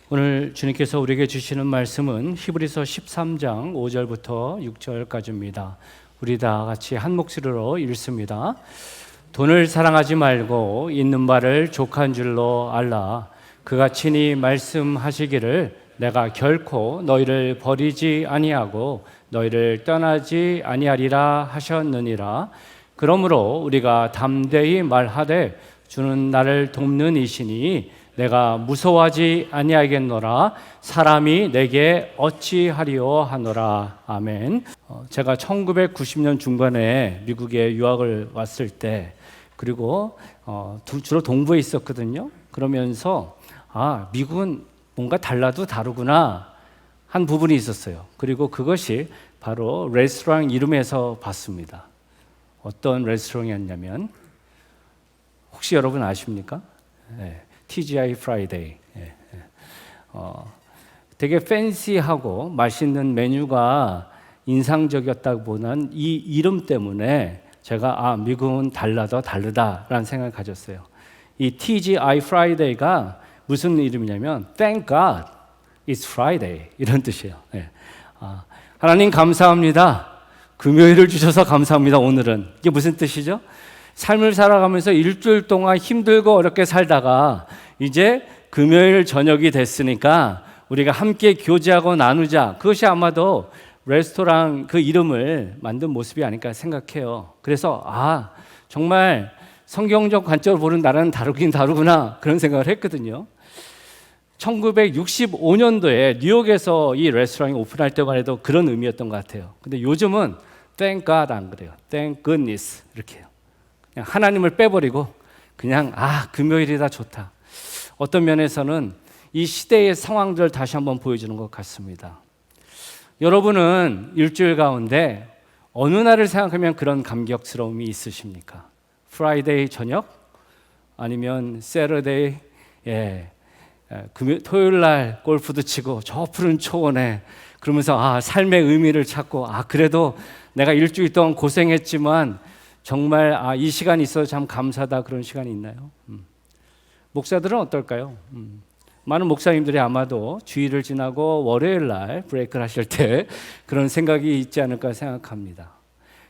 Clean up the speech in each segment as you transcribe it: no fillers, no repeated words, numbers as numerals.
오늘 주님께서 우리에게 주시는 말씀은 히브리서 13장 5절부터 6절까지입니다. 우리 다 같이 한 목소리로 읽습니다. 돈을 사랑하지 말고 있는 바를 족한 줄로 알라. 그가 친히 말씀하시기를 내가 결코 너희를 버리지 아니하고 너희를 떠나지 아니하리라 하셨느니라. 그러므로 우리가 담대히 말하되 주는 나를 돕는 이시니 내가 무서워하지 아니하겠노라. 사람이 내게 어찌하리요 하노라. 아멘. 제가 1990년 중반에 미국에 유학을 왔을 때, 그리고 주로 동부에 있었거든요. 그러면서 미국은 뭔가 달라도 다르구나 한 부분이 있었어요. 그리고 그것이 바로 레스토랑 이름에서 봤습니다. 어떤 레스토랑이었냐면, 혹시 여러분 아십니까? 네. TGI Friday. 되게 팬시하고 맛있는 메뉴가 인상적이었다기보다는 이 이름 때문에 제가 미국은 달라도 다르다라는 생각을 가졌어요. 이 TGI Friday가 무슨 이름이냐면 Thank God it's Friday 이런 뜻이에요. 하나님 감사합니다. 금요일을 주셔서 감사합니다. 오늘은 이게 무슨 뜻이죠? 삶을 살아가면서 일주일 동안 힘들고 어렵게 살다가 이제 금요일 저녁이 됐으니까 우리가 함께 교제하고 나누자. 그것이 아마도 레스토랑 그 이름을 만든 모습이 아닐까 생각해요. 그래서 정말 성경적 관점으로 보는 나라는 다르긴 다르구나 그런 생각을 했거든요. 1965년도에 뉴욕에서 이 레스토랑이 오픈할 때만 해도 그런 의미였던 것 같아요. 근데 요즘은 Thank God 안 그래요. Thank goodness 이렇게 해요. 그냥 하나님을 빼버리고 그냥 금요일이다 좋다. 어떤 면에서는 이 시대의 상황들을 다시 한번 보여주는 것 같습니다. 여러분은 일주일 가운데 어느 날을 생각하면 그런 감격스러움이 있으십니까? 프라이데이 저녁? 아니면 세러데이? 토요일 날 골프도 치고 저 푸른 초원에 그러면서 삶의 의미를 찾고 그래도 내가 일주일 동안 고생했지만 정말 이 시간이 있어서 참 감사하다 그런 시간이 있나요? 목사들은 어떨까요? 많은 목사님들이 아마도 주일을 지나고 월요일 날 브레이크를 하실 때 그런 생각이 있지 않을까 생각합니다.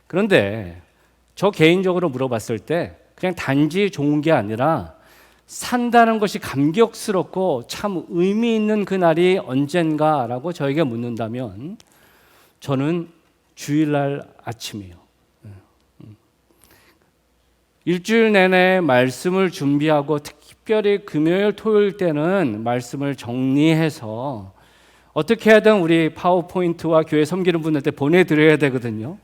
그런데 저 개인적으로 물어봤을 때 그냥 단지 좋은 게 아니라 산다는 것이 감격스럽고 참 의미 있는 그날이 언젠가라고 저에게 묻는다면 저는 주일날 아침이에요. 일주일 내내 말씀을 준비하고 특별히 금요일, 토요일 때는 말씀을 정리해서 어떻게 하든 우리 파워포인트와 교회 섬기는 분들한테 보내드려야 되거든요.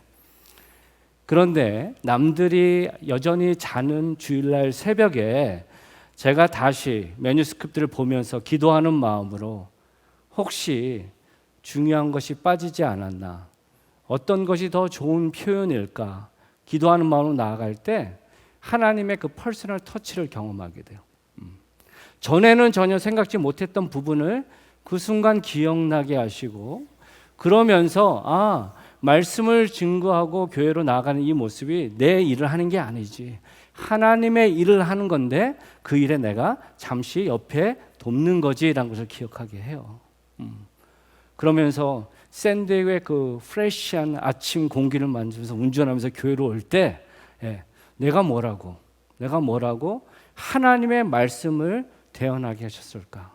그런데 남들이 여전히 자는 주일날 새벽에 제가 다시 매뉴스크립트를 보면서 기도하는 마음으로 혹시 중요한 것이 빠지지 않았나, 어떤 것이 더 좋은 표현일까 기도하는 마음으로 나아갈 때 하나님의 그 퍼스널 터치를 경험하게 돼요. 전에는 전혀 생각지 못했던 부분을 그 순간 기억나게 하시고, 그러면서 말씀을 증거하고 교회로 나아가는 이 모습이 내 일을 하는 게 아니지 하나님의 일을 하는 건데 그 일에 내가 잠시 옆에 돕는 거지라는 것을 기억하게 해요. 그러면서 샌디에고의 그 프레시한 아침 공기를 만지면서 운전하면서 교회로 올 때 내가 뭐라고 하나님의 말씀을 대언하게 하셨을까?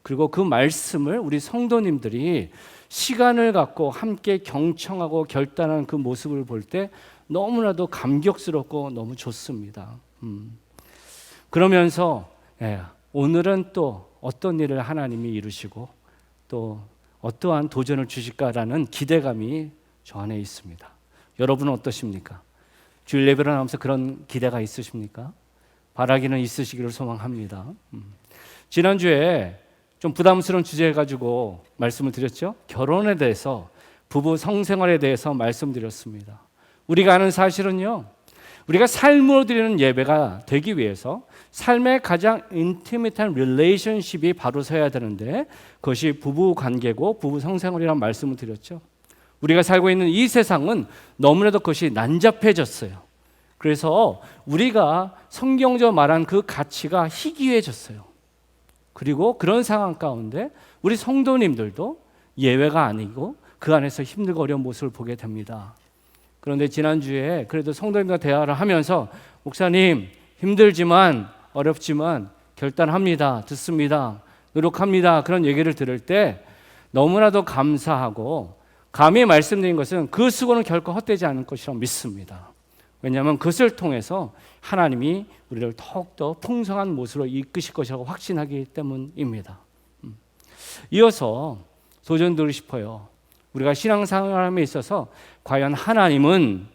그리고 그 말씀을 우리 성도님들이 시간을 갖고 함께 경청하고 결단하는 그 모습을 볼 때 너무나도 감격스럽고 너무 좋습니다. 그러면서 오늘은 또 어떤 일을 하나님이 이루시고 또 어떠한 도전을 주실까라는 기대감이 저 안에 있습니다. 여러분은 어떠십니까? 주일 예배를 나오면서 그런 기대가 있으십니까? 바라기는 있으시기를 소망합니다. 지난주에 좀 부담스러운 주제 가지고 말씀을 드렸죠. 결혼에 대해서, 부부 성생활에 대해서 말씀드렸습니다. 우리가 아는 사실은요, 우리가 삶으로 드리는 예배가 되기 위해서 삶의 가장 인티밋한 릴레이션십이 바로 서야 되는데 그것이 부부 관계고 부부 성생활이라는 말씀을 드렸죠. 우리가 살고 있는 이 세상은 너무나도 그것이 난잡해졌어요. 그래서 우리가 성경적으로 말한 그 가치가 희귀해졌어요. 그리고 그런 상황 가운데 우리 성도님들도 예외가 아니고 그 안에서 힘들고 어려운 모습을 보게 됩니다. 그런데 지난주에 그래도 성도님과 대화를 하면서 목사님 힘들지만 어렵지만 결단합니다. 듣습니다. 노력합니다. 그런 얘기를 들을 때 너무나도 감사하고 감히 말씀드린 것은 그 수고는 결코 헛되지 않을 것이라고 믿습니다. 왜냐하면 그것을 통해서 하나님이 우리를 더욱더 풍성한 모습으로 이끄실 것이라고 확신하기 때문입니다. 이어서 도전드리고 싶어요. 우리가 신앙생활에 있어서 과연 하나님은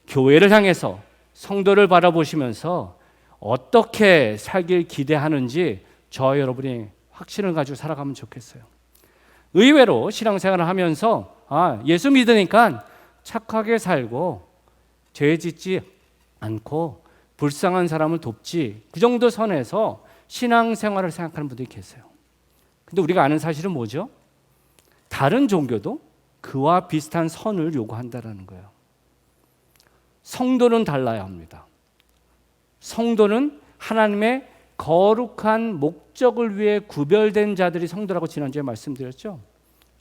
교회를 향해서 성도를 바라보시면서 어떻게 살길 기대하는지 저와 여러분이 확신을 가지고 살아가면 좋겠어요. 의외로 신앙생활을 하면서 예수 믿으니까 착하게 살고 죄 짓지 않고 불쌍한 사람을 돕지, 그 정도 선에서 신앙생활을 생각하는 분들이 계세요. 근데 우리가 아는 사실은 뭐죠? 다른 종교도 그와 비슷한 선을 요구한다는 거예요. 성도는 달라야 합니다. 성도는 하나님의 거룩한 목적을 위해 구별된 자들이 성도라고 지난주에 말씀드렸죠.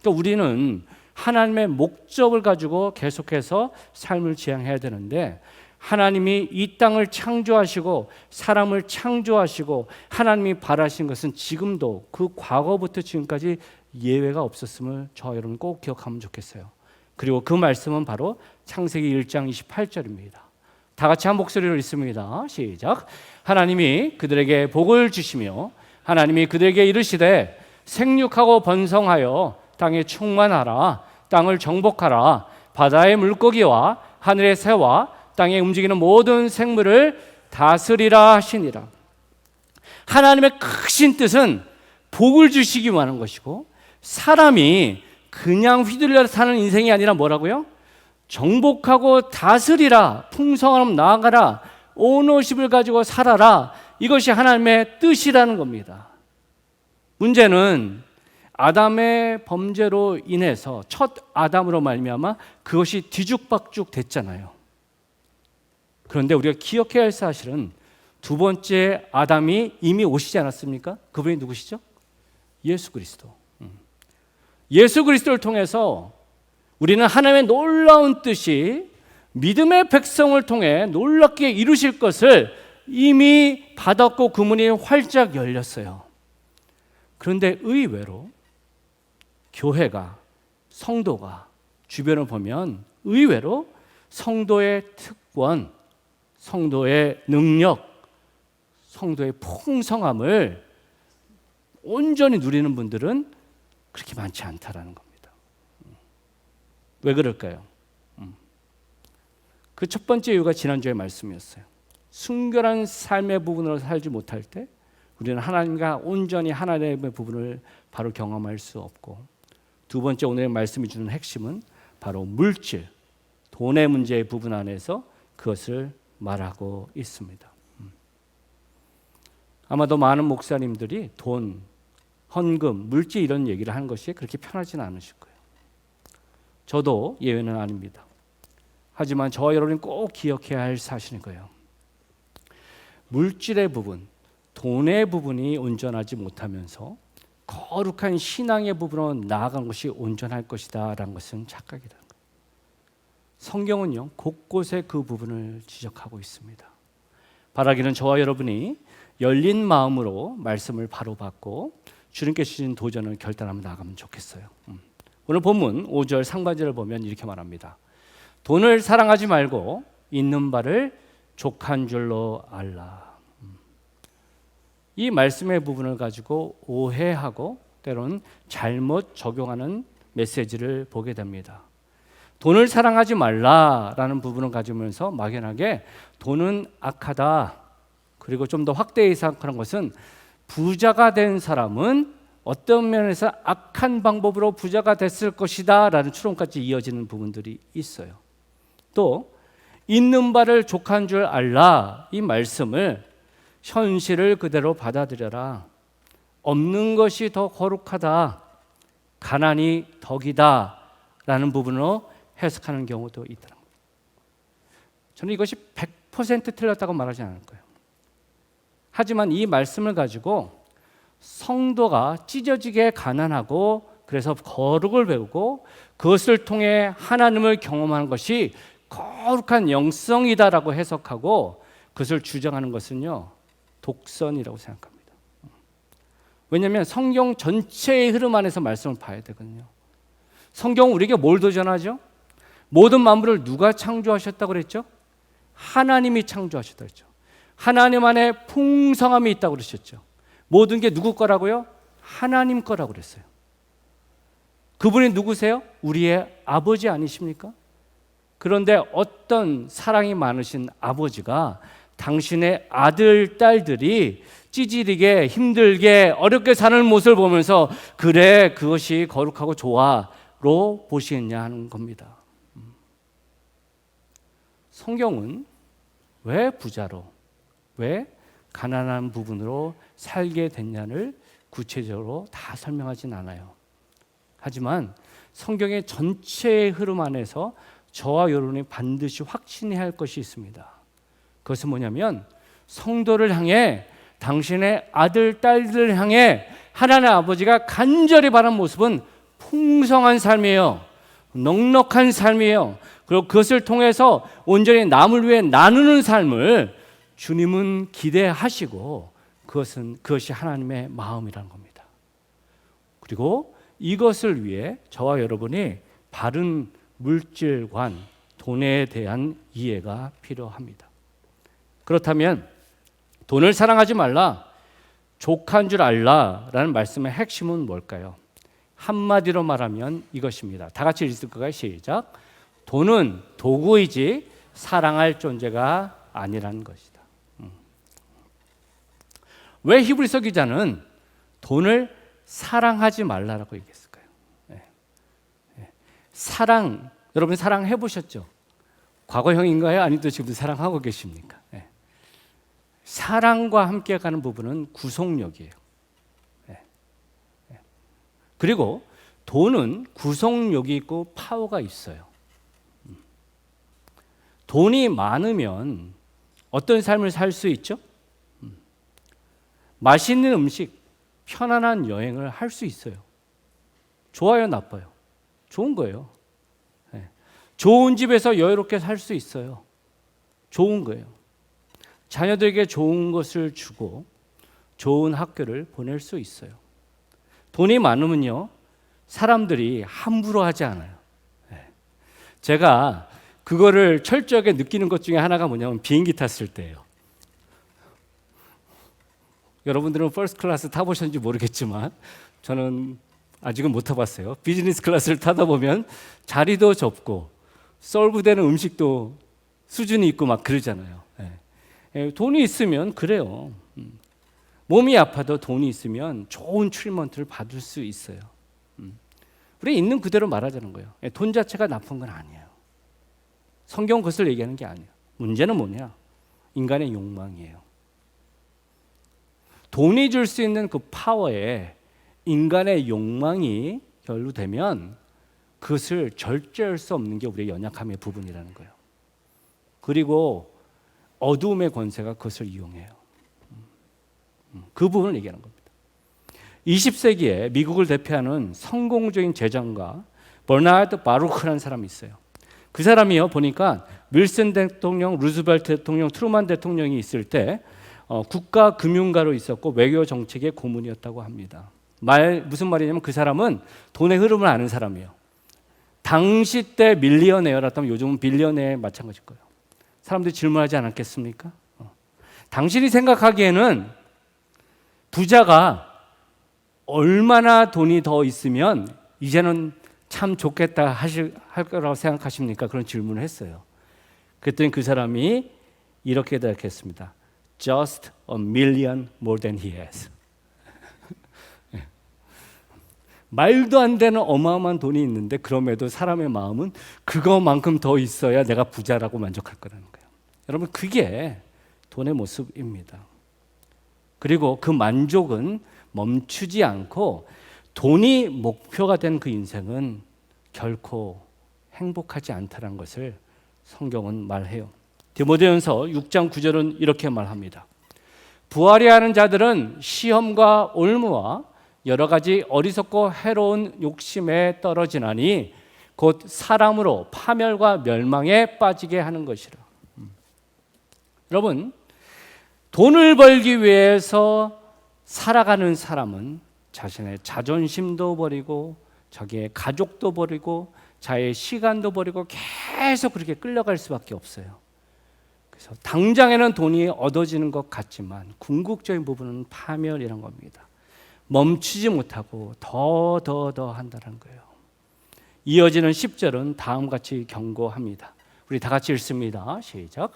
그러니까 우리는 하나님의 목적을 가지고 계속해서 삶을 지향해야 되는데, 하나님이 이 땅을 창조하시고 사람을 창조하시고 하나님이 바라신 것은 지금도 그 과거부터 지금까지 예외가 없었음을 저와 여러분 꼭 기억하면 좋겠어요. 그리고 그 말씀은 바로 창세기 1장 28절입니다. 다 같이 한 목소리로 읽습니다. 시작. 하나님이 그들에게 복을 주시며 하나님이 그들에게 이르시되 생육하고 번성하여 땅에 충만하라. 땅을 정복하라. 바다의 물고기와 하늘의 새와 땅에 움직이는 모든 생물을 다스리라 하시니라. 하나님의 크신 뜻은 복을 주시기 원하는 것이고, 사람이 그냥 휘둘려 사는 인생이 아니라 뭐라고요? 정복하고 다스리라, 풍성함 나아가라, 오너십을 가지고 살아라. 이것이 하나님의 뜻이라는 겁니다. 문제는 아담의 범죄로 인해서 첫 아담으로 말미암아 그것이 뒤죽박죽 됐잖아요. 그런데 우리가 기억해야 할 사실은 두 번째 아담이 이미 오시지 않았습니까? 그분이 누구시죠? 예수 그리스도. 예수 그리스도를 통해서 우리는 하나님의 놀라운 뜻이 믿음의 백성을 통해 놀랍게 이루실 것을 이미 받았고 그 문이 활짝 열렸어요. 그런데 의외로 교회가, 성도가 주변을 보면 의외로 성도의 특권, 성도의 능력, 성도의 풍성함을 온전히 누리는 분들은 그렇게 많지 않다라는 겁니다. 왜 그럴까요? 그 첫 번째 이유가 지난주의 말씀이었어요. 순결한 삶의 부분으로 살지 못할 때 우리는 하나님과 온전히 하나님의 부분을 바로 경험할 수 없고, 두 번째 오늘의 말씀이 주는 핵심은 바로 물질, 돈의 문제의 부분 안에서 그것을 말하고 있습니다. 아마도 많은 목사님들이 돈, 헌금, 물질 이런 얘기를 하는 것이 그렇게 편하지는 않으실 거예요. 저도 예외는 아닙니다. 하지만 저와 여러분이 꼭 기억해야 할 사실인 거예요. 물질의 부분, 돈의 부분이 온전하지 못하면서 거룩한 신앙의 부분으로 나아간 것이 온전할 것이다 라는 것은 착각이다. 성경은요 곳곳에 그 부분을 지적하고 있습니다. 바라기는 저와 여러분이 열린 마음으로 말씀을 바로 받고 주님께 주신 도전을 결단하며 나가면 좋겠어요. 오늘 본문 5절 상반절을 보면 이렇게 말합니다. 돈을 사랑하지 말고 있는 바를 족한 줄로 알라. 이 말씀의 부분을 가지고 오해하고 때로는 잘못 적용하는 메시지를 보게 됩니다. 돈을 사랑하지 말라라는 부분을 가지면서 막연하게 돈은 악하다, 그리고 좀 더 확대해 생각하는 것은 부자가 된 사람은 어떤 면에서 악한 방법으로 부자가 됐을 것이다 라는 추론까지 이어지는 부분들이 있어요. 또 있는 바를 족한 줄 알라, 이 말씀을 현실을 그대로 받아들여라, 없는 것이 더 거룩하다, 가난이 덕이다 라는 부분으로 해석하는 경우도 있더라고요. 저는 이것이 100% 틀렸다고 말하지 않을 거예요. 하지만 이 말씀을 가지고 성도가 찢어지게 가난하고 그래서 거룩을 배우고 그것을 통해 하나님을 경험하는 것이 거룩한 영성이다라고 해석하고 그것을 주장하는 것은요, 독선이라고 생각합니다. 왜냐하면 성경 전체의 흐름 안에서 말씀을 봐야 되거든요. 성경은 우리에게 뭘 도전하죠? 모든 만물을 누가 창조하셨다고 그랬죠? 하나님이 창조하셨다고 그랬죠. 하나님 안에 풍성함이 있다고 그러셨죠. 모든 게 누구 거라고요? 하나님 거라고 그랬어요. 그분이 누구세요? 우리의 아버지 아니십니까? 그런데 어떤 사랑이 많으신 아버지가 당신의 아들, 딸들이 찌질이게 힘들게 어렵게 사는 모습을 보면서 그래, 그것이 거룩하고 좋아로 보시겠냐 하는 겁니다. 성경은 왜 부자로, 왜 가난한 부분으로 살게 됐냐를 구체적으로 다 설명하진 않아요. 하지만 성경의 전체의 흐름 안에서 저와 여러분이 반드시 확신해야 할 것이 있습니다. 그것은 뭐냐면 성도를 향해, 당신의 아들, 딸들을 향해 하나님 아버지가 간절히 바라는 모습은 풍성한 삶이에요. 넉넉한 삶이에요. 그리고 그것을 통해서 온전히 남을 위해 나누는 삶을 주님은 기대하시고 그것이 하나님의 마음이라는 겁니다. 그리고 이것을 위해 저와 여러분이 바른 물질관, 돈에 대한 이해가 필요합니다. 그렇다면 돈을 사랑하지 말라, 족한 줄 알라라는 말씀의 핵심은 뭘까요? 한마디로 말하면 이것입니다. 다 같이 읽을 거예요. 시작. 돈은 도구이지 사랑할 존재가 아니라는 것이다. 왜 히브리서 기자는 돈을 사랑하지 말라라고 얘기했을까요? 사랑, 여러분 사랑해 보셨죠? 과거형인가요? 아니면 지금도 사랑하고 계십니까? 사랑과 함께 가는 부분은 구속력이에요. 그리고 돈은 구속력이 있고 파워가 있어요. 돈이 많으면 어떤 삶을 살 수 있죠? 맛있는 음식, 편안한 여행을 할 수 있어요. 좋아요, 나빠요? 좋은 거예요. 좋은 집에서 여유롭게 살 수 있어요. 좋은 거예요. 자녀들에게 좋은 것을 주고 좋은 학교를 보낼 수 있어요. 돈이 많으면요, 사람들이 함부로 하지 않아요. 제가 그거를 철저하게 느끼는 것 중에 하나가 뭐냐면 비행기 탔을 때예요. 여러분들은 퍼스트 클래스 타보셨는지 모르겠지만 저는 아직은 못 타봤어요. 비즈니스 클래스를 타다 보면 자리도 좁고 서브되는 음식도 수준이 있고 막 그러잖아요. 돈이 있으면 그래요. 몸이 아파도 돈이 있으면 좋은 트리트먼트를 받을 수 있어요. 우리 있는 그대로 말하자는 거예요. 돈 자체가 나쁜 건 아니에요. 성경은 그것을 얘기하는 게 아니에요. 문제는 뭐냐? 인간의 욕망이에요. 돈이 줄 수 있는 그 파워에 인간의 욕망이 결부되면 그것을 절제할 수 없는 게 우리의 연약함의 부분이라는 거예요. 그리고 어두움의 권세가 그것을 이용해요. 그 부분을 얘기하는 겁니다. 20세기에 미국을 대표하는 성공적인 재정가 버나드 바루크라는 사람이 있어요. 그 사람이요, 보니까 윌슨 대통령, 루즈벨트 대통령, 트루만 대통령이 있을 때 국가 금융가로 있었고 외교 정책의 고문이었다고 합니다. 무슨 말이냐면 그 사람은 돈의 흐름을 아는 사람이에요. 당시 때 밀리어네어라면 요즘은 빌리어네어 마찬가지일 거예요. 사람들이 질문하지 않았겠습니까? 당신이 생각하기에는 부자가 얼마나 돈이 더 있으면 이제는 참 좋겠다 할 거라고 생각하십니까? 그런 질문을 했어요. 그랬더니 그 사람이 이렇게 대답했습니다. Just a million more than he has. 말도 안 되는 어마어마한 돈이 있는데 그럼에도 사람의 마음은 그거만큼 더 있어야 내가 부자라고 만족할 거라는 거예요. 여러분, 그게 돈의 모습입니다. 그리고 그 만족은 멈추지 않고 돈이 목표가 된 그 인생은 결코 행복하지 않다는 것을 성경은 말해요. 디모데전서 6장 9절은 이렇게 말합니다. 부활해하는 자들은 시험과 올무와 여러 가지 어리석고 해로운 욕심에 떨어지나니 곧 사람으로 파멸과 멸망에 빠지게 하는 것이라. 여러분, 돈을 벌기 위해서 살아가는 사람은 자신의 자존심도 버리고 자기의 가족도 버리고 자의 시간도 버리고 계속 그렇게 끌려갈 수밖에 없어요. 그래서 당장에는 돈이 얻어지는 것 같지만 궁극적인 부분은 파멸이란 겁니다. 멈추지 못하고 더 한다는 거예요. 이어지는 10절은 다음같이 경고합니다. 우리 다 같이 읽습니다. 시작.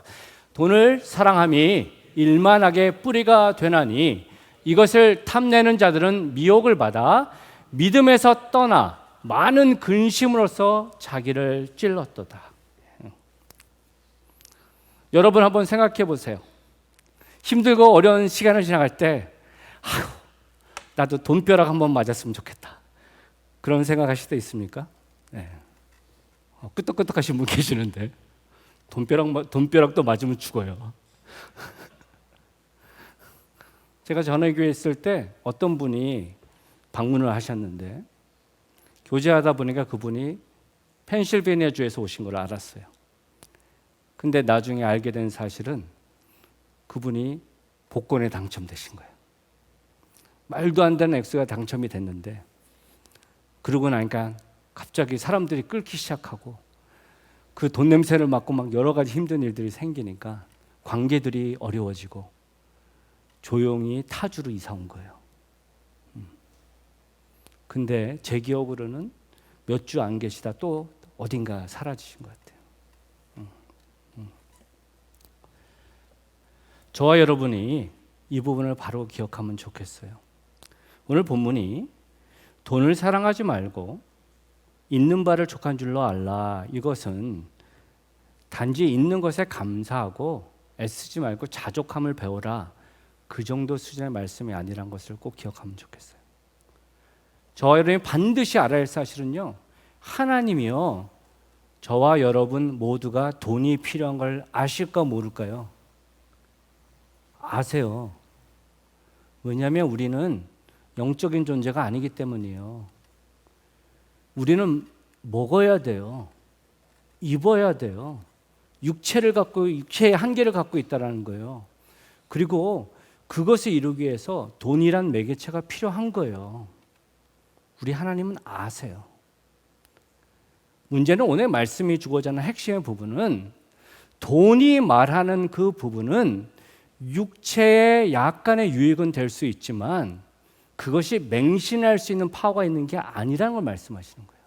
돈을 사랑함이 일만하게 뿌리가 되나니 이것을 탐내는 자들은 미혹을 받아 믿음에서 떠나 많은 근심으로써 자기를 찔렀도다. 여러분 한번 생각해 보세요. 힘들고 어려운 시간을 지나갈 때 나도 돈벼락 한번 맞았으면 좋겠다. 그런 생각하실 때 있습니까? 네. 끄떡끄떡하신 분 계시는데 돈벼락도 맞으면 죽어요. 제가 전회교회 있을 때 어떤 분이 방문을 하셨는데 교제하다 보니까 그분이 펜실베니아 주에서 오신 걸 알았어요. 근데 나중에 알게 된 사실은 그분이 복권에 당첨되신 거예요. 말도 안 되는 액수가 당첨이 됐는데 그러고 나니까 갑자기 사람들이 끓기 시작하고 그 돈 냄새를 맡고 막 여러 가지 힘든 일들이 생기니까 관계들이 어려워지고 조용히 타주로 이사 온 거예요. 근데 제 기억으로는 몇 주 안 계시다 또 어딘가 사라지신 것 같아요. 저와 여러분이 이 부분을 바로 기억하면 좋겠어요. 오늘 본문이 돈을 사랑하지 말고 있는 바를 족한 줄로 알라. 이것은 단지 있는 것에 감사하고 애쓰지 말고 자족함을 배워라. 그 정도 수준의 말씀이 아니란 것을 꼭 기억하면 좋겠어요. 저와 여러분이 반드시 알아야 할 사실은요, 하나님이요 저와 여러분 모두가 돈이 필요한 걸 아실까 모를까요? 아세요. 왜냐하면 우리는 영적인 존재가 아니기 때문이에요. 우리는 먹어야 돼요. 입어야 돼요. 육체의 한계를 갖고 있다는 거예요. 그리고 그것을 이루기 위해서 돈이란 매개체가 필요한 거예요. 우리 하나님은 아세요. 문제는 오늘 말씀이 주고자 하는 핵심의 부분은 돈이 말하는 그 부분은 육체의 약간의 유익은 될 수 있지만 그것이 맹신할 수 있는 파워가 있는 게 아니라는 걸 말씀하시는 거예요.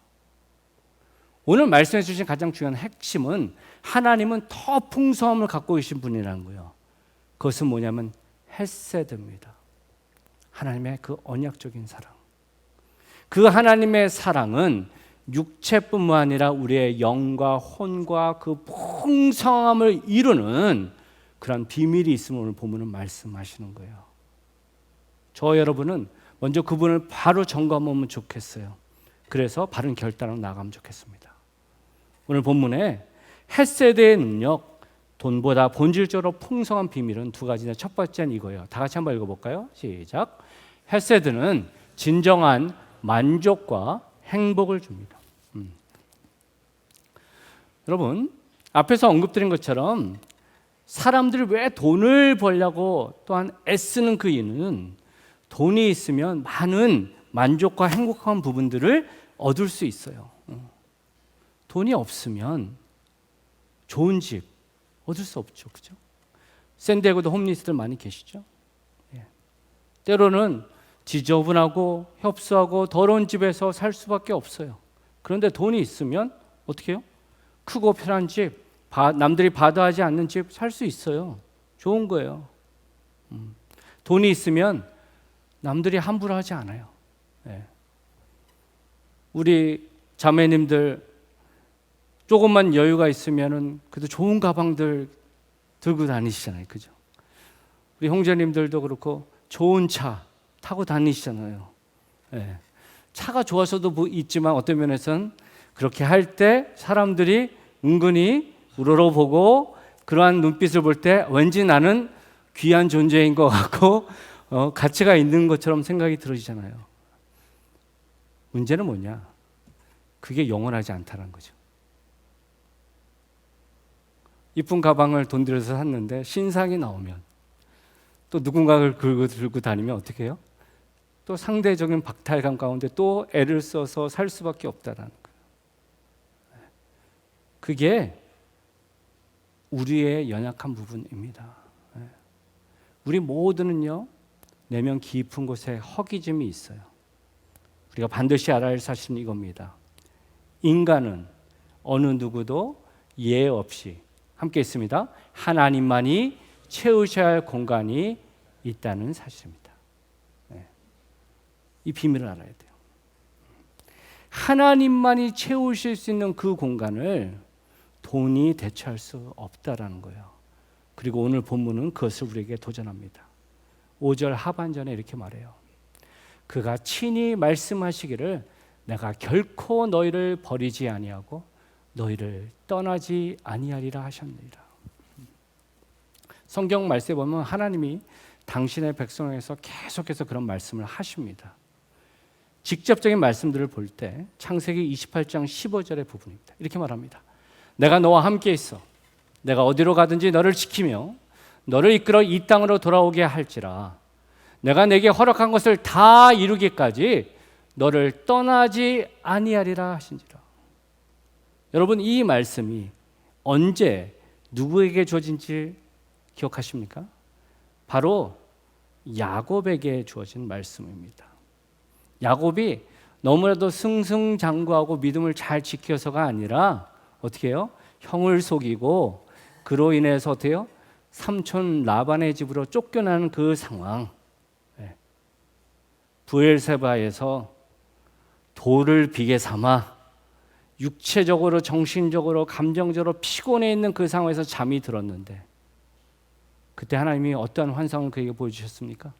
오늘 말씀해 주신 가장 중요한 핵심은 하나님은 더 풍성함을 갖고 계신 분이라는 거예요. 그것은 뭐냐면 헤세드입니다. 하나님의 그 언약적인 사랑. 그 하나님의 사랑은 육체뿐만 아니라 우리의 영과 혼과 그 풍성함을 이루는 그런 비밀이 있음을 오늘 본문은 말씀하시는 거예요. 저 여러분은 먼저 그분을 바로 점검하면 좋겠어요. 그래서 바른 결단으로 나가면 좋겠습니다. 오늘 본문에 헤세드의 능력, 돈보다 본질적으로 풍성한 비밀은 두 가지인데 첫 번째는 이거예요. 다 같이 한번 읽어볼까요? 시작. 헤세드는 진정한 만족과 행복을 줍니다. 여러분, 앞에서 언급드린 것처럼 사람들이 왜 돈을 벌려고 또한 애쓰는 그 이유는 돈이 있으면 많은 만족과 행복한 부분들을 얻을 수 있어요. 돈이 없으면 좋은 집 얻을 수 없죠. 그죠? 샌디에고도 홈리스들 많이 계시죠? 예. 때로는 지저분하고 협소하고 더러운 집에서 살 수밖에 없어요. 그런데 돈이 있으면 어떻게 해요? 크고 편한 집, 남들이 바다하지 않는 집 살 수 있어요. 좋은 거예요. 돈이 있으면 남들이 함부로 하지 않아요. 예. 우리 자매님들 조금만 여유가 있으면은 그래도 좋은 가방들 들고 다니시잖아요. 그죠? 우리 형제님들도 그렇고 좋은 차 타고 다니시잖아요. 예. 차가 좋아서도 있지만 어떤 면에서는 그렇게 할 때 사람들이 은근히 우러러보고 그러한 눈빛을 볼 때 왠지 나는 귀한 존재인 것 같고 가치가 있는 것처럼 생각이 들어지잖아요. 문제는 뭐냐? 그게 영원하지 않다는 거죠. 이쁜 가방을 돈 들여서 샀는데 신상이 나오면 또 누군가를 들고 다니면 어떻게 해요? 또 상대적인 박탈감 가운데 또 애를 써서 살 수밖에 없다라는 거예요. 그게 우리의 연약한 부분입니다. 우리 모두는요, 내면 깊은 곳에 허기짐이 있어요. 우리가 반드시 알아야 할 사실은 이겁니다. 인간은 어느 누구도 예외 없이 함께 있습니다. 하나님만이 채우셔야 할 공간이 있다는 사실입니다. 이 비밀을 알아야 돼요. 하나님만이 채우실 수 있는 그 공간을 돈이 대체할 수 없다라는 거예요. 그리고 오늘 본문은 그것을 우리에게 도전합니다. 5절 하반전에 이렇게 말해요. 그가 친히 말씀하시기를 내가 결코 너희를 버리지 아니하고 너희를 떠나지 아니하리라 하셨느니라. 성경 말씀에 보면 하나님이 당신의 백성에서 계속해서 그런 말씀을 하십니다. 직접적인 말씀들을 볼 때 창세기 28장 15절의 부분입니다. 이렇게 말합니다. 내가 너와 함께 있어 내가 어디로 가든지 너를 지키며 너를 이끌어 이 땅으로 돌아오게 할지라 내가 내게 허락한 것을 다 이루기까지 너를 떠나지 아니하리라 하신지라. 여러분, 이 말씀이 언제 누구에게 주어진지 기억하십니까? 바로 야곱에게 주어진 말씀입니다. 야곱이 너무나도 승승장구하고 믿음을 잘 지켜서가 아니라 어떻게 해요? 형을 속이고 그로 인해서 어떻게 해요? 삼촌 라반의 집으로 쫓겨나는 그 상황, 브엘세바에서 돌을 비게 삼아 육체적으로 정신적으로 감정적으로 피곤해 있는 그 상황에서 잠이 들었는데 그때 하나님이 어떠한 환상을 그에게 보여주셨습니까?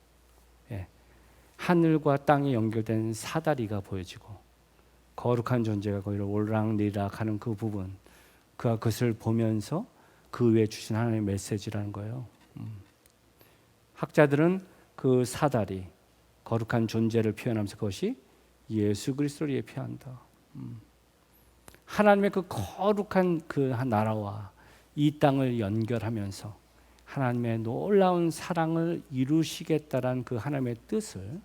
하늘과 땅이 연결된 사다리가 보여지고 거룩한 존재가 거기로 올락내리락 하는 그 부분, 그가 그것을 보면서 그 위에 주신 하나님의 메시지라는 거예요. 학자들은 그 사다리, 거룩한 존재를 표현하면서 그것이 예수 그리스도를 예표한다. 하나님의 그 거룩한 그 나라와 이 땅을 연결하면서 하나님의 놀라운 사랑을 이루시겠다라는 그 하나님의 뜻을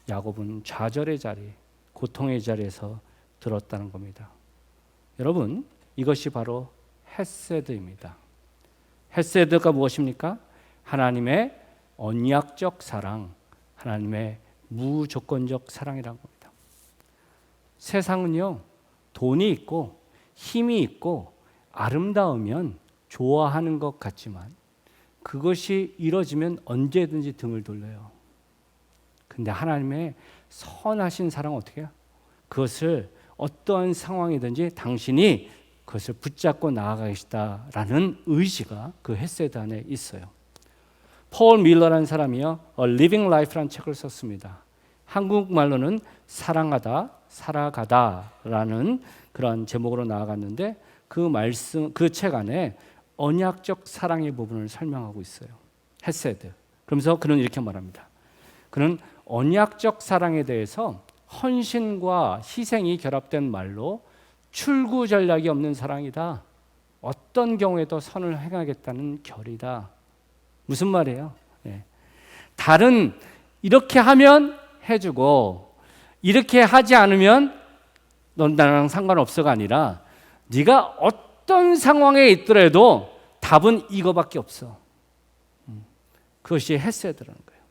야곱은 좌절의 자리, 고통의 자리에서 들었다는 겁니다. 여러분, 이것이 바로 헤세드입니다. 헤세드가 무엇입니까? 하나님의 언약적 사랑, 하나님의 무조건적 사랑이라는 겁니다. 세상은요, 돈이 있고 힘이 있고 아름다우면 좋아하는 것 같지만 그것이 이루어지면 언제든지 등을 돌려요. 근데 하나님의 선하신 사랑은 어떻게 해요? 그것을 어떠한 상황이든지 당신이 그것을 붙잡고 나아가시다라는 의지가 그 헤세드 안에 있어요. 폴 밀러라는 사람이요, A Living Life라는 책을 썼습니다. 한국말로는 사랑하다, 살아가다라는 그런 제목으로 나아갔는데 그 말씀, 그 책 안에 언약적 사랑의 부분을 설명하고 있어요. 헤세드. 그러면서 그는 이렇게 말합니다. 그는 언약적 사랑에 대해서 헌신과 희생이 결합된 말로 출구 전략이 없는 사랑이다. 어떤 경우에도 선을 행하겠다는 결이다. 무슨 말이에요? 다른 이렇게 하면 해주고 이렇게 하지 않으면 넌 나랑 상관없어가 아니라 네가 어떤 상황에 있더라도 답은 이거밖에 없어. 그것이 헤세드라는 거예요.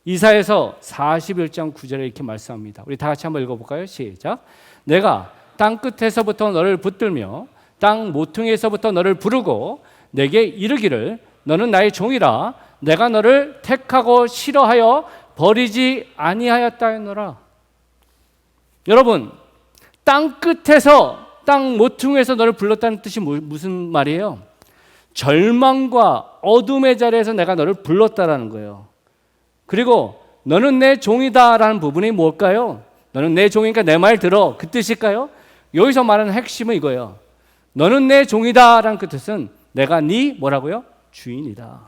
이사야서 41장 9절에 이렇게 말씀합니다. 우리 다 같이 한번 읽어볼까요? 시작. 내가 땅 끝에서부터 너를 붙들며 땅 모퉁이에서부터 너를 부르고 내게 이르기를 너는 나의 종이라 내가 너를 택하고 싫어하여 버리지 아니하였다 했노라. 여러분, 땅 끝에서 땅 모퉁이에서 너를 불렀다는 뜻이 무슨 말이에요? 절망과 어둠의 자리에서 내가 너를 불렀다라는 거예요. 그리고 너는 내 종이다라는 부분이 뭘까요? 너는 내 종이니까 내 말 들어, 그 뜻일까요? 여기서 말하는 핵심은 이거예요. 너는 내 종이다라는 그 뜻은 내가 네 뭐라고요? 주인이다.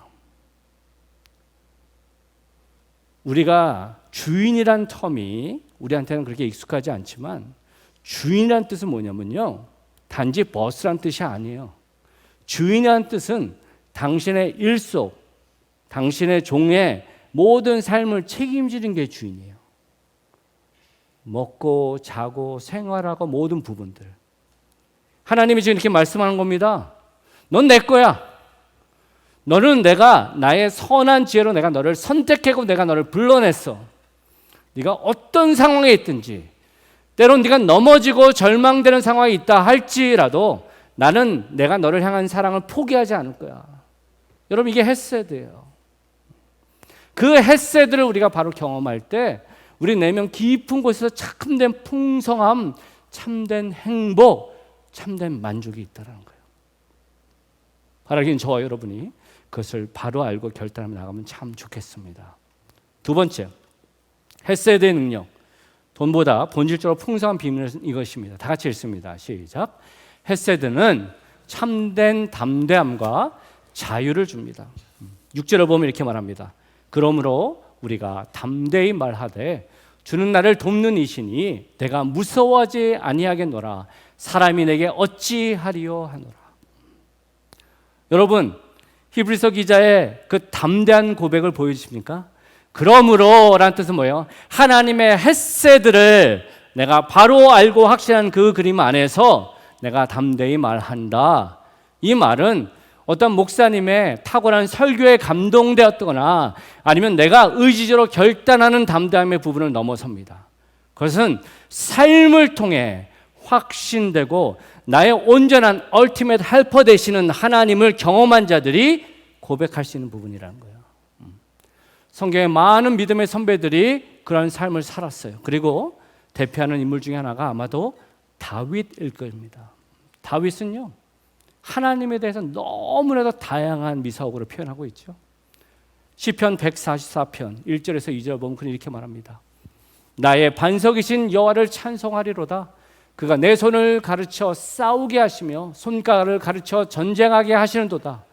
우리가 주인이란 텀이 우리한테는 그렇게 익숙하지 않지만 주인이란 뜻은 뭐냐면요, 단지 버스란 뜻이 아니에요. 주인이란 뜻은 당신의 일속, 당신의 종의 모든 삶을 책임지는 게 주인이에요. 먹고 자고 생활하고 모든 부분들. 하나님이 지금 이렇게 말씀하는 겁니다. 넌 내 거야. 너는 내가 나의 선한 지혜로 내가 너를 선택하고 내가 너를 불러냈어. 네가 어떤 상황에 있든지, 때론 네가 넘어지고 절망되는 상황이 있다 할지라도 나는 내가 너를 향한 사랑을 포기하지 않을 거야. 여러분, 이게 헤세드예요. 그 헤세드를 우리가 바로 경험할 때 우리 내면 깊은 곳에서 참된 풍성함, 참된 행복, 참된 만족이 있다는 거예요. 바라긴 저와 여러분이 그것을 바로 알고 결단하며 나가면 참 좋겠습니다. 두 번째, 헤세드의 능력, 돈보다 본질적으로 풍성한 비밀은 이것입니다. 다 같이 읽습니다. 시작. 헤세드는 참된 담대함과 자유를 줍니다. 6절을 보면 이렇게 말합니다. 그러므로 우리가 담대히 말하되 주는 나를 돕는 이시니 내가 무서워하지 아니하겠노라. 사람이 내게 어찌하리요 하노라. 여러분, 히브리서 기자의 그 담대한 고백을 보여주십니까? 그러므로 라는 뜻은 뭐예요? 하나님의 헤세드를 내가 바로 알고 확신한 그 그림 안에서 내가 담대히 말한다. 이 말은 어떤 목사님의 탁월한 설교에 감동되었거나 아니면 내가 의지적으로 결단하는 담대함의 부분을 넘어섭니다. 그것은 삶을 통해 확신되고 나의 온전한 얼티메이트 헬퍼 되시는 하나님을 경험한 자들이 고백할 수 있는 부분이라는 거예요. 성경의 많은 믿음의 선배들이 그런 삶을 살았어요. 그리고 대표하는 인물 중에 하나가 아마도 다윗일 겁니다. 다윗은요, 하나님에 대해서 너무나도 다양한 미사옥으로 표현하고 있죠. 시편 144편 1절에서 2절 보면 그는 이렇게 말합니다. 나의 반석이신 여호와를 찬송하리로다. 그가 내 손을 가르쳐 싸우게 하시며 손가락을 가르쳐 전쟁하게 하시는도다.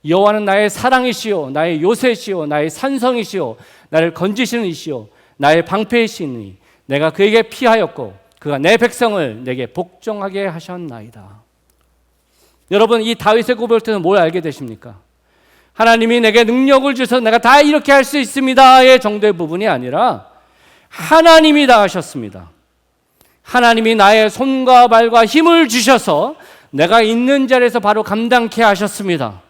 여호와는 나의 사랑이시요 나의 요새시요 나의 산성이시요 나를 건지시는 이시요 나의 방패이시니 내가 그에게 피하였고 그가 내 백성을 내게 복종하게 하셨나이다. 여러분, 이 다윗의 고백을 통해서 뭘 알게 되십니까? 하나님이 내게 능력을 주셔서 내가 다 이렇게 할 수 있습니다의 정도의 부분이 아니라 하나님이 다 하셨습니다. 하나님이 나의 손과 발과 힘을 주셔서 내가 있는 자리에서 바로 감당케 하셨습니다.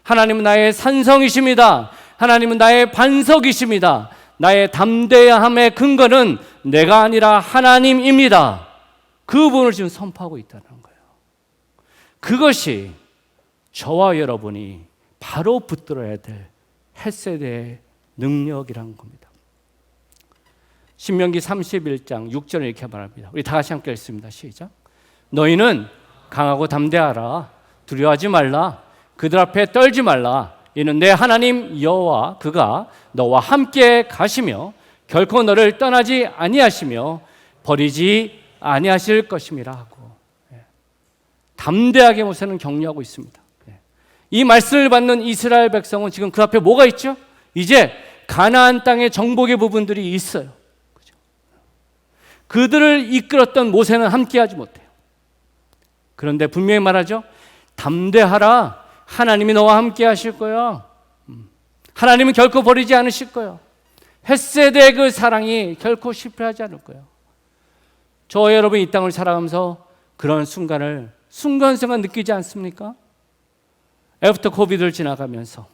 하나님은 나의 산성이십니다. 하나님은 나의 반석이십니다. 나의 담대함의 근거는 내가 아니라 하나님입니다. 그 부분을 지금 선포하고 있다는 거예요. 그것이 저와 여러분이 바로 붙들어야 될 헤세드의 능력이라는 겁니다. 신명기 31장 6절을 이렇게 말합니다. 우리 다 같이 함께 읽습니다. 시작. 너희는 강하고 담대하라. 두려워하지 말라. 그들 앞에 떨지 말라. 이는 내 하나님 여호와 그가 너와 함께 가시며 결코 너를 떠나지 아니하시며 버리지 아니하실 것임이라 하고, 담대하게 모세는 격려하고 있습니다. 이 말씀을 받는 이스라엘 백성은 지금 그 앞에 뭐가 있죠? 이제 가나안 땅의 정복의 부분들이 있어요. 그죠? 그들을 이끌었던 모세는 함께하지 못해요. 그런데 분명히 말하죠. 담대하라. 하나님이 너와 함께 하실 거야. 하나님은 결코 버리지 않으실 거야. 헤세드의 그 사랑이 결코 실패하지 않을 거예요. 저와 여러분 이 땅을 살아가면서 그런 순간을 순간순간 느끼지 않습니까? 애프터 코비드를 지나가면서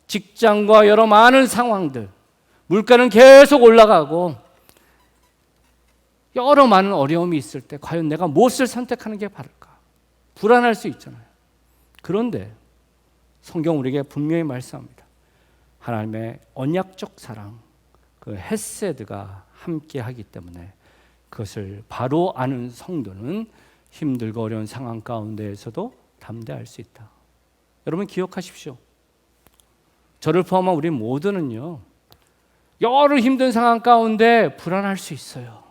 직장과 여러 많은 상황들, 물가는 계속 올라가고 여러 많은 어려움이 있을 때 과연 내가 무엇을 선택하는 게 바를까? 불안할 수 있잖아요. 그런데 성경 우리에게 분명히 말씀합니다. 하나님의 언약적 사랑, 그 헤세드가 함께 하기 때문에 그것을 바로 아는 성도는 힘들고 어려운 상황 가운데에서도 담대할 수 있다. 여러분 기억하십시오. 저를 포함한 우리 모두는요, 여러 힘든 상황 가운데 불안할 수 있어요.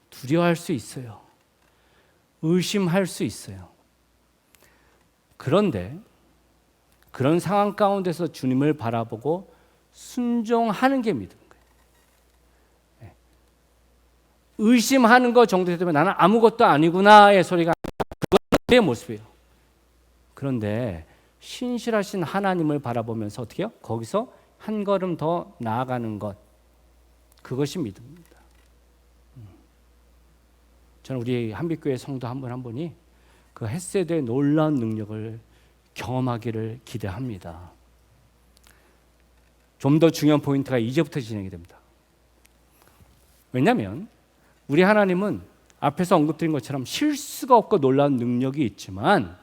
두려워할 수 있어요. 의심할 수 있어요. 그런데 그런 상황 가운데서 주님을 바라보고 순종하는 게 믿음. 의심하는 것 정도 되면 나는 아무것도 아니구나의 소리가 내 모습이에요. 그런데 신실하신 하나님을 바라보면서 어떻게 해요? 거기서 한 걸음 더 나아가는 것, 그것이 믿음입니다. 저는 우리 한빛교회 성도 한 분 한 분이 그 헷세드의 놀라운 능력을 경험하기를 기대합니다. 좀 더 중요한 포인트가 이제부터 진행이 됩니다. 왜냐하면 우리 하나님은 앞에서 언급드린 것처럼 실수가 없고 놀라운 능력이 있지만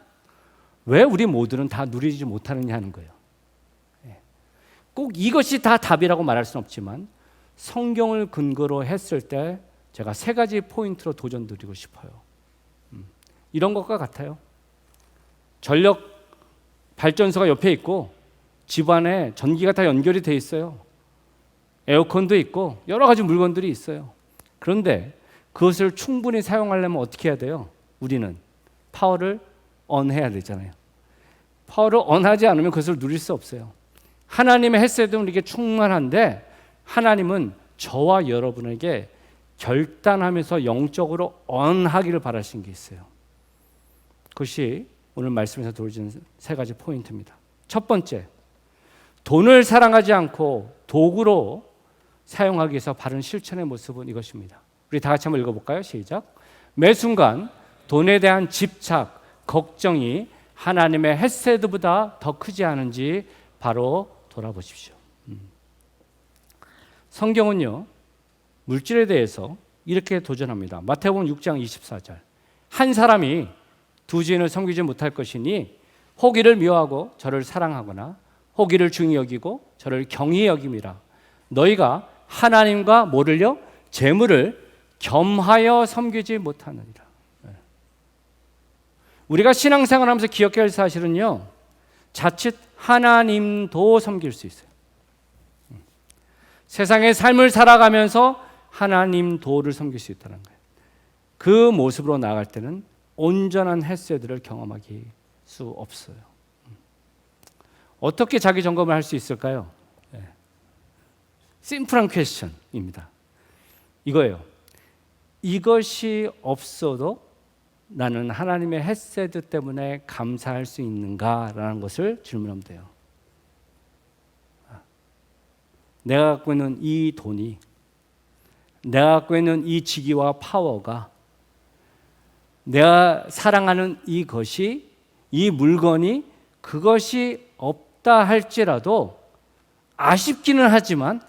왜 우리 모두는 다 누리지 못하느냐 하는 거예요. 꼭 이것이 다 답이라고 말할 수는 없지만 성경을 근거로 했을 때 제가 세 가지 포인트로 도전드리고 싶어요. 이런 것과 같아요. 전력 발전소가 옆에 있고 집안에 전기가 다 연결이 돼 있어요. 에어컨도 있고 여러 가지 물건들이 있어요. 그런데 그것을 충분히 사용하려면 어떻게 해야 돼요? 우리는 파워를 언해야 되잖아요. 파워를 언하지 않으면 그것을 누릴 수 없어요. 하나님의 햇새도 이게 충만한데 하나님은 저와 여러분에게 결단하면서 영적으로 언하기를 바라신 게 있어요. 그것이 오늘 말씀에서 도와주는 세 가지 포인트입니다. 첫 번째, 돈을 사랑하지 않고 도구로 사용하기 위해서 바른 실천의 모습은 이것입니다. 우리 다 같이 한번 읽어볼까요? 시작. 매 순간 돈에 대한 집착, 걱정이 하나님의 헷세드보다 더 크지 않은지 바로 돌아보십시오. 성경은요, 물질에 대해서 이렇게 도전합니다. 마태복음 6장 24절. 한 사람이 두 주인을 섬기지 못할 것이니 혹이를 미워하고 저를 사랑하거나 혹이를 중히 여기고 저를 경히 여김이라. 너희가 하나님과 뭐를요? 재물을 겸하여 섬기지 못하느니라. 우리가 신앙생활하면서 기억해야 할 사실은요, 자칫 하나님도 섬길 수 있어요. 세상의 삶을 살아가면서 하나님도를 섬길 수 있다는 거예요. 그 모습으로 나아갈 때는 온전한 헷세들을 경험하기 수 없어요. 어떻게 자기 점검을 할 수 있을까요? 심플한 퀘스천입니다. 이거예요. 이것이 없어도 나는 하나님의 헷세드 때문에 감사할 수 있는가라는 것을 질문하면 돼요. 내가 갖고 있는 이 돈이, 내가 갖고 있는 이 직위와 파워가, 내가 사랑하는 이것이, 이 물건이 그것이 없다 할지라도 아쉽기는 하지만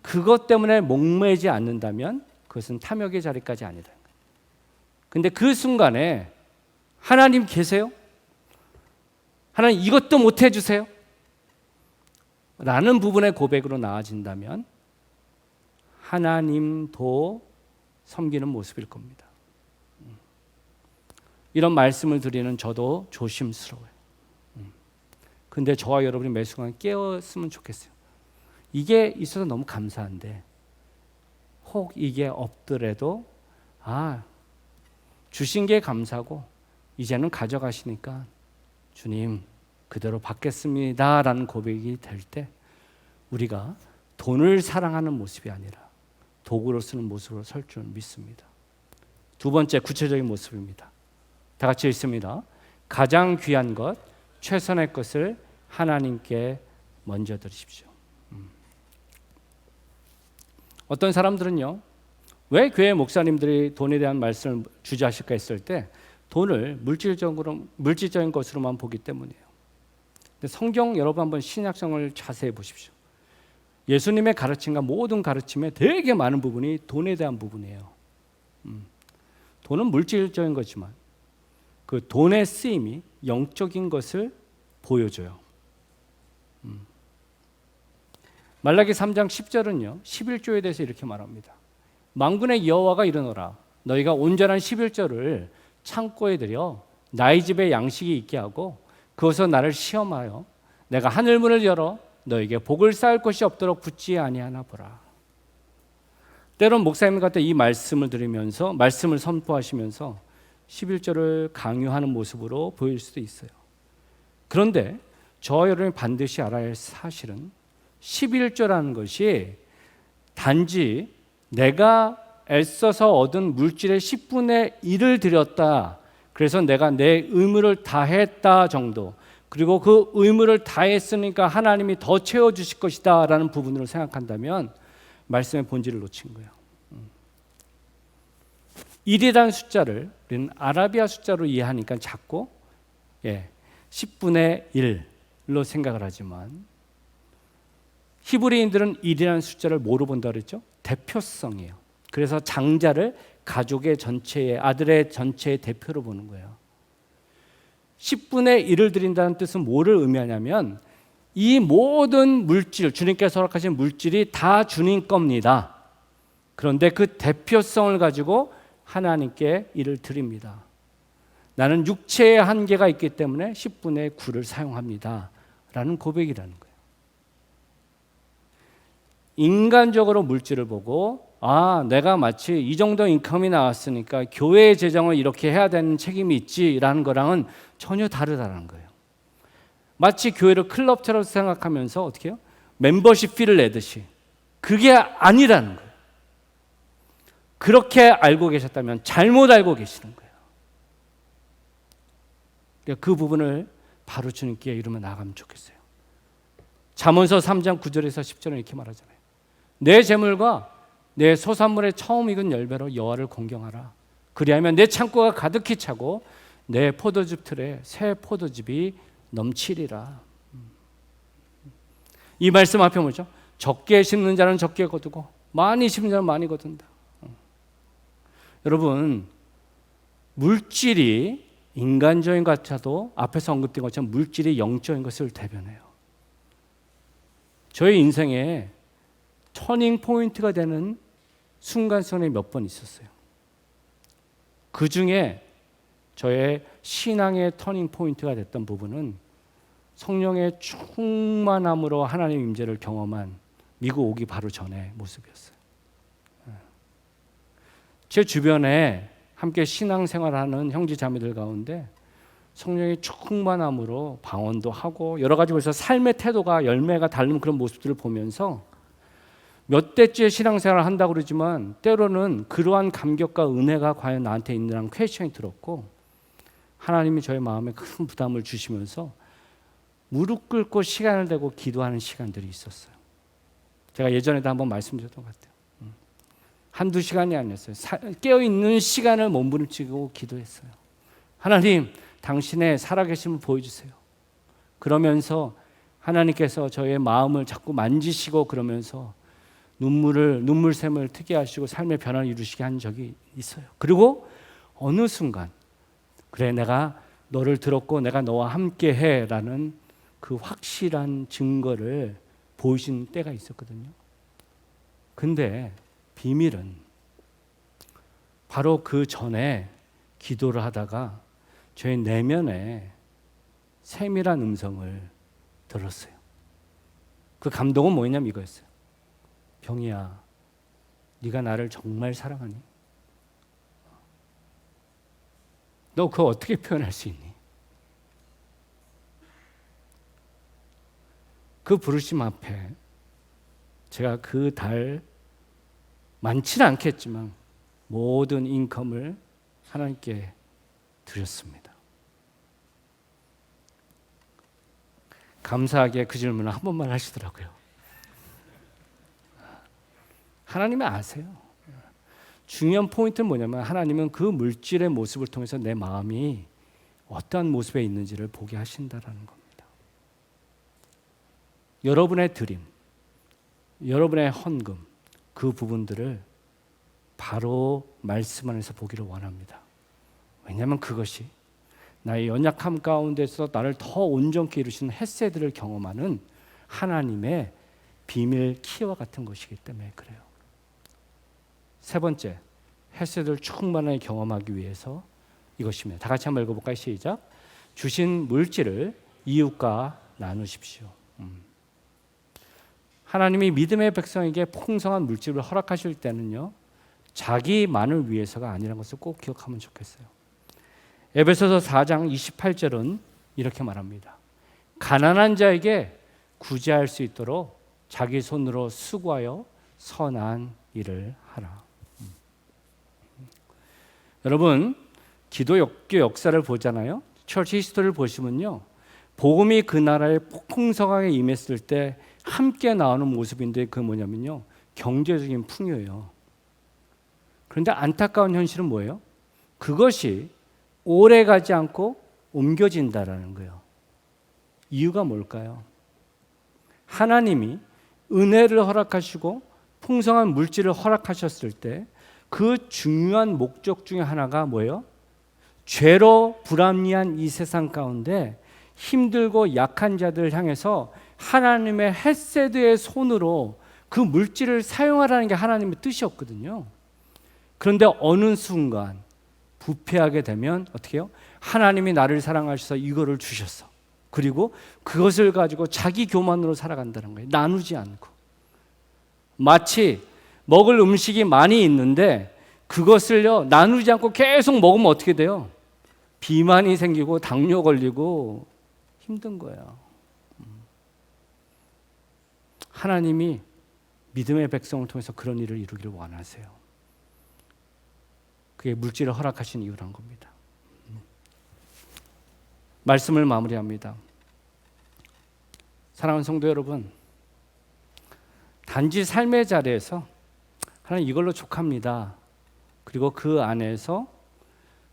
그것 때문에 목매지 않는다면 그것은 탐욕의 자리까지 아니다. 근데 그 순간에 하나님 계세요? 하나님 이것도 못 해주세요? 라는 부분의 고백으로 나아진다면 하나님도 섬기는 모습일 겁니다. 이런 말씀을 드리는 저도 조심스러워요. 근데 저와 여러분이 매 순간 깨었으면 좋겠어요. 이게 있어서 너무 감사한데 혹 이게 없더라도 주신 게 감사고 이제는 가져가시니까 주님 그대로 받겠습니다 라는 고백이 될 때 우리가 돈을 사랑하는 모습이 아니라 도구로 쓰는 모습으로 설 줄 믿습니다. 두 번째 구체적인 모습입니다. 다 같이 읽습니다. 가장 귀한 것, 최선의 것을 하나님께 먼저 드리십시오. 어떤 사람들은요, 왜 교회 목사님들이 돈에 대한 말씀을 주저하실까 했을 때 돈을 물질적인 것으로만 보기 때문이에요. 근데 성경 여러분 한번 신약성을 자세히 보십시오. 예수님의 가르침과 모든 가르침에 되게 많은 부분이 돈에 대한 부분이에요. 돈은 물질적인 거지만 그 돈의 쓰임이 영적인 것을 보여줘요. 말라기 3장 10절은요 11조에 대해서 이렇게 말합니다. 만군의 여호와가 이르노라 너희가 온전한 11조를 창고에 들여 나의 집에 양식이 있게 하고 그것으로 나를 시험하여 내가 하늘문을 열어 너에게 복을 쌓을 것이 없도록 붙지 아니하나 보라. 때론 목사님 같은 이 말씀을 들으면서 말씀을 선포하시면서 11조를 강요하는 모습으로 보일 수도 있어요. 그런데 저와 여러분이 반드시 알아야 할 사실은 11조라는 것이 단지 내가 애써서 얻은 물질의 10분의 1을 드렸다. 그래서 내가 내 의무를 다했다 정도. 그리고 그 의무를 다했으니까 하나님이 더 채워주실 것이다 라는 부분으로 생각한다면 말씀의 본질을 놓친 거예요. 1이라는 숫자를 우리는 아라비아 숫자로 이해하니까 작고 10분의 1로 생각을 하지만 히브리인들은 1이라는 숫자를 뭐로 본다 그랬죠? 대표성이에요. 그래서 장자를 가족의 전체의 아들의 전체의 대표로 보는 거예요. 10분의 1을 드린다는 뜻은 뭐를 의미하냐면 이 모든 물질, 주님께서 허락하신 물질이 다 주님 겁니다. 그런데 그 대표성을 가지고 하나님께 이를 드립니다. 나는 육체의 한계가 있기 때문에 10분의 9를 사용합니다. 라는 고백이라는 거예요. 인간적으로 물질을 보고 내가 마치 이 정도 인컴이 나왔으니까 교회의 재정을 이렇게 해야 되는 책임이 있지라는 거랑은 전혀 다르다는 거예요. 마치 교회를 클럽처럼 생각하면서 어떻게 해요? 멤버십 피를 내듯이 그게 아니라는 거예요. 그렇게 알고 계셨다면 잘못 알고 계시는 거예요. 그 부분을 바로 주님께 이루며 나가면 좋겠어요. 잠언서 3장 9절에서 10절은 이렇게 말하잖아요. 내 재물과 내 소산물의 처음 익은 열매로 여호와를 공경하라. 그리하면 내 창고가 가득히 차고 내 포도즙 틀에 새 포도즙이 넘치리라. 이 말씀 앞에 뭐죠? 적게 심는 자는 적게 거두고 많이 심는 자는 많이 거둔다. 여러분, 물질이 인간적인 것 같아도 앞에서 언급된 것처럼 물질이 영적인 것을 대변해요. 저희 인생에 터닝 포인트가 되는 순간순간이 몇 번 있었어요. 그 중에 저의 신앙의 터닝 포인트가 됐던 부분은 성령의 충만함으로 하나님의 임재를 경험한 미국 오기 바로 전의 모습이었어요. 제 주변에 함께 신앙생활하는 형제 자매들 가운데 성령의 충만함으로 방언도 하고 여러 가지 벌써 삶의 태도가 열매가 다른 그런 모습들을 보면서 몇 대째 신앙생활을 한다고 그러지만 때로는 그러한 감격과 은혜가 과연 나한테 있느냐는 퀘스천이 들었고 하나님이 저의 마음에 큰 부담을 주시면서 무릎 꿇고 시간을 대고 기도하는 시간들이 있었어요. 제가 예전에도 한번 말씀드렸던 것 같아요. 한두 시간이 아니었어요. 깨어있는 시간을 몸부림치고 기도했어요. 하나님, 당신의 살아계심을 보여주세요. 그러면서 하나님께서 저의 마음을 자꾸 만지시고 그러면서 눈물샘을 트게 하시고 삶의 변화를 이루시게 한 적이 있어요. 그리고 어느 순간 그래 내가 너를 들었고 내가 너와 함께 해라는 그 확실한 증거를 보이신 때가 있었거든요. 근데 비밀은 바로 그 전에 기도를 하다가 저의 내면에 세밀한 음성을 들었어요. 그 감동은 뭐였냐면 이거였어요. 병이야, 네가 나를 정말 사랑하니? 너 그거 어떻게 표현할 수 있니? 그 부르심 앞에 제가 그 달 많지는 않겠지만 모든 인컴을 하나님께 드렸습니다. 감사하게 그 질문을 한 번만 하시더라고요. 하나님은 아세요. 중요한 포인트는 뭐냐면 하나님은 그 물질의 모습을 통해서 내 마음이 어떠한 모습에 있는지를 보게 하신다라는 겁니다. 여러분의 드림, 여러분의 헌금, 그 부분들을 바로 말씀 안에서 보기를 원합니다. 왜냐하면 그것이 나의 연약함 가운데서 나를 더 온전케 이루시는 헤세드를 경험하는 하나님의 비밀 키와 같은 것이기 때문에 그래요. 세 번째, 헤세드를 충만하게 경험하기 위해서 이것입니다. 다 같이 한번 읽어볼까요? 시작. 주신 물질을 이웃과 나누십시오. 하나님이 믿음의 백성에게 풍성한 물질을 허락하실 때는요, 자기만을 위해서가 아니라는 것을 꼭 기억하면 좋겠어요. 에베소서 4장 28절은 이렇게 말합니다. 가난한 자에게 구제할 수 있도록 자기 손으로 수고하여 선한 일을 하라. 여러분, 기독교 역사를 보잖아요. 처치 히스토리를 보시면요, 복음이 그 나라에 풍성하게 임했을 때 함께 나오는 모습인데 그 뭐냐면요, 경제적인 풍요예요. 그런데 안타까운 현실은 뭐예요? 그것이 오래 가지 않고 옮겨진다라는 거예요. 이유가 뭘까요? 하나님이 은혜를 허락하시고 풍성한 물질을 허락하셨을 때 그 중요한 목적 중에 하나가 뭐예요? 죄로 불합리한 이 세상 가운데 힘들고 약한 자들을 향해서 하나님의 헤세드의 손으로 그 물질을 사용하라는 게 하나님의 뜻이었거든요. 그런데 어느 순간 부패하게 되면 어떻게 해요? 하나님이 나를 사랑하셔서 이거를 주셨어. 그리고 그것을 가지고 자기 교만으로 살아간다는 거예요. 나누지 않고. 마치 먹을 음식이 많이 있는데 그것을요 나누지 않고 계속 먹으면 어떻게 돼요? 비만이 생기고 당뇨 걸리고 힘든 거예요. 하나님이 믿음의 백성을 통해서 그런 일을 이루기를 원하세요. 그게 물질을 허락하신 이유란 겁니다. 말씀을 마무리합니다. 사랑하는 성도 여러분, 단지 삶의 자리에서 하나님 이걸로 족합니다. 그리고 그 안에서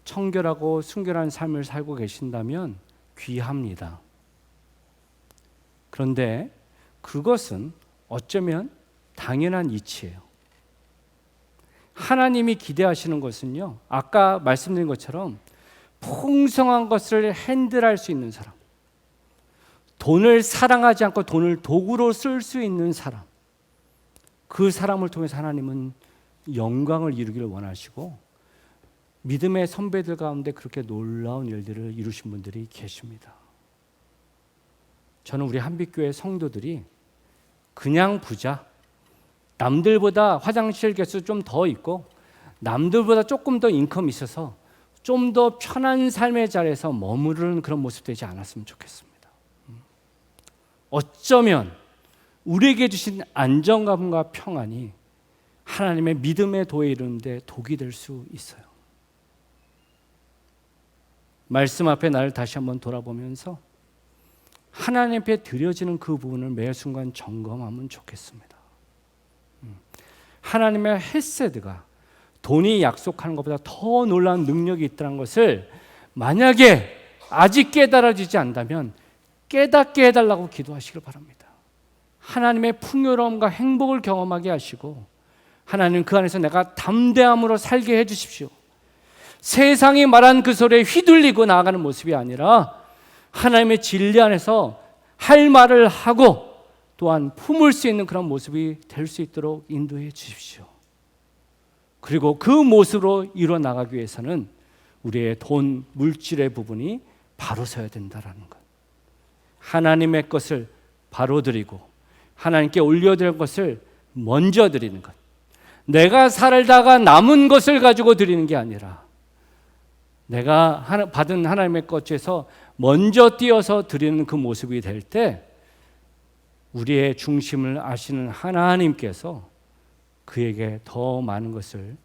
청결하고 순결한 삶을 살고 계신다면 귀합니다. 그런데 그것은 어쩌면 당연한 이치예요. 하나님이 기대하시는 것은요, 아까 말씀드린 것처럼 풍성한 것을 핸들할 수 있는 사람, 돈을 사랑하지 않고 돈을 도구로 쓸 수 있는 사람, 그 사람을 통해서 하나님은 영광을 이루기를 원하시고 믿음의 선배들 가운데 그렇게 놀라운 일들을 이루신 분들이 계십니다. 저는 우리 한빛교회 성도들이 그냥 부자, 남들보다 화장실 개수 좀 더 있고 남들보다 조금 더 인컴이 있어서 좀 더 편한 삶의 자리에서 머무르는 그런 모습 되지 않았으면 좋겠습니다. 어쩌면 우리에게 주신 안정감과 평안이 하나님의 믿음의 도에 이르는데 독이 될 수 있어요. 말씀 앞에 나를 다시 한번 돌아보면서 하나님 앞에 드려지는 그 부분을 매 순간 점검하면 좋겠습니다. 하나님의 헤세드가 돈이 약속하는 것보다 더 놀라운 능력이 있다는 것을 만약에 아직 깨달아지지 않다면 깨닫게 해달라고 기도하시길 바랍니다. 하나님의 풍요로움과 행복을 경험하게 하시고 하나님 그 안에서 내가 담대함으로 살게 해주십시오. 세상이 말한 그 소리에 휘둘리고 나아가는 모습이 아니라 하나님의 진리 안에서 할 말을 하고 또한 품을 수 있는 그런 모습이 될 수 있도록 인도해 주십시오. 그리고 그 모습으로 이루어 나가기 위해서는 우리의 돈, 물질의 부분이 바로 서야 된다는 것. 하나님의 것을 바로 드리고 하나님께 올려드릴 것을 먼저 드리는 것. 내가 살다가 남은 것을 가지고 드리는 게 아니라 내가 받은 하나님의 것 중에서 먼저 띄어서 드리는 그 모습이 될 때 우리의 중심을 아시는 하나님께서 그에게 더 많은 것을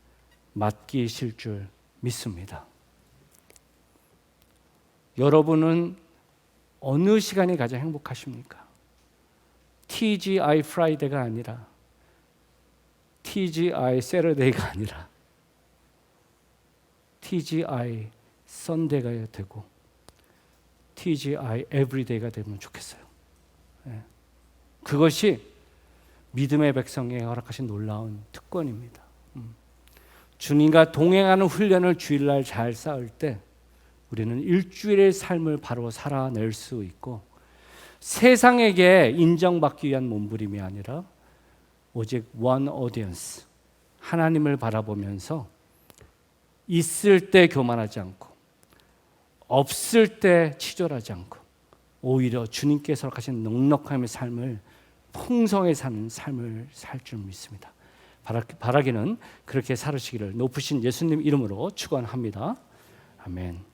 맡기실 줄 믿습니다. 여러분은 어느 시간이 가장 행복하십니까? TGI 프라이데이가 아니라 TGI 세러데이가 아니라 TGI 선데이가 되고 TGI 에브리데이가 되면 좋겠어요. 그것이 믿음의 백성에게 허락하신 놀라운 특권입니다. 주님과 동행하는 훈련을 주일날 잘 쌓을 때 우리는 일주일의 삶을 바로 살아낼 수 있고 세상에게 인정받기 위한 몸부림이 아니라 오직 one audience, 하나님을 바라보면서 있을 때 교만하지 않고 없을 때 치졸하지 않고 오히려 주님께서 허락하신 넉넉함의 삶을 풍성하게 사는 삶을 살 줄 믿습니다. 바라기는 그렇게 살으시기를 높으신 예수님 이름으로 축원합니다. 아멘.